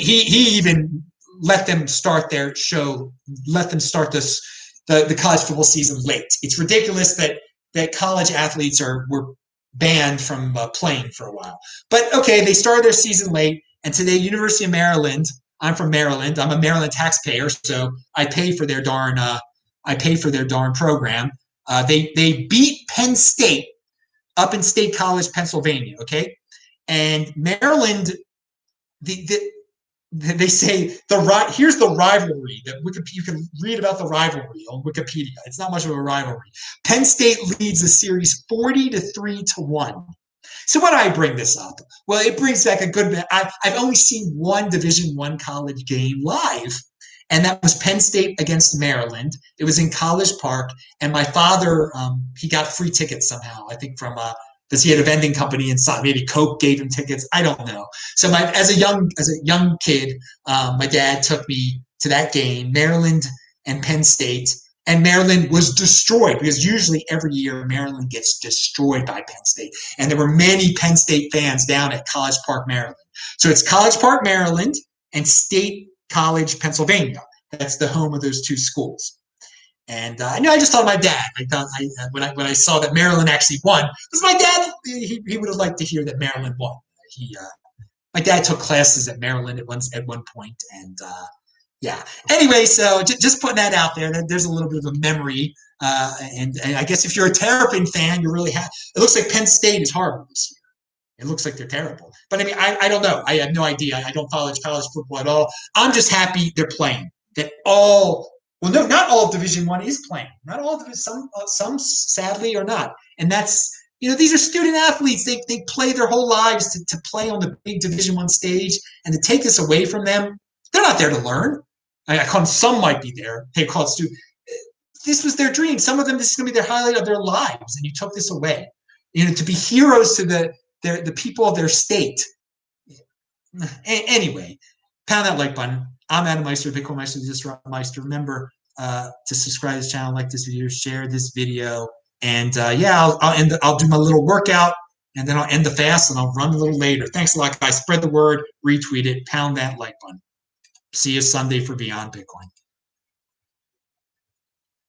even let them start their show, let them start the college football season late. It's ridiculous that college athletes were banned from playing for a while. But okay, they started their season late, and today, University of Maryland. I'm from Maryland. I'm a Maryland taxpayer, so I pay for their darn program. They beat Penn State up in State College, Pennsylvania. Okay, and Maryland, they say here's the rivalry that you can read about the rivalry on Wikipedia. It's not much of a rivalry. Penn State leads the series 40-3-1. So why do I bring this up? Well, it brings back a good bit. I've only seen one Division I college game live, and that was Penn State against Maryland. It was in College Park, and my father, he got free tickets somehow, I think from because he had a vending company inside. Maybe Coke gave him tickets. I don't know. So as a young kid, my dad took me to that game, Maryland and Penn State. And Maryland was destroyed because usually every year Maryland gets destroyed by Penn State. And there were many Penn State fans down at College Park, Maryland. So it's College Park, Maryland and State College, Pennsylvania. That's the home of those two schools. And I just thought of my dad. When I saw that Maryland actually won, because my dad, he would have liked to hear that Maryland won. My dad took classes at Maryland at one point, and yeah. Anyway, so just putting that out there. There's a little bit of a memory, and I guess if you're a Terrapin fan, you're really happy. It looks like Penn State is horrible this year. It looks like they're terrible. But I mean, I don't know. I have no idea. I don't follow college football at all. I'm just happy they're playing. Not all of Division I is playing. Not all of it. Some sadly are not. And that's, these are student athletes. They play their whole lives to play on the big Division I stage, and to take this away from them, they're not there to learn. Some might be there. They call it student. This was their dream. Some of them, this is going to be their highlight of their lives, and you took this away. To be heroes to the people of their state. Anyway, pound that like button. I'm Adam Meister, BitcoinMeister, Disrupt Meister. Remember to subscribe to this channel, like this video, share this video, and I'll do my little workout, and then I'll end the fast, and I'll run a little later. Thanks a lot, guys. Spread the word, retweet it, pound that like button. See you Sunday for Beyond Bitcoin.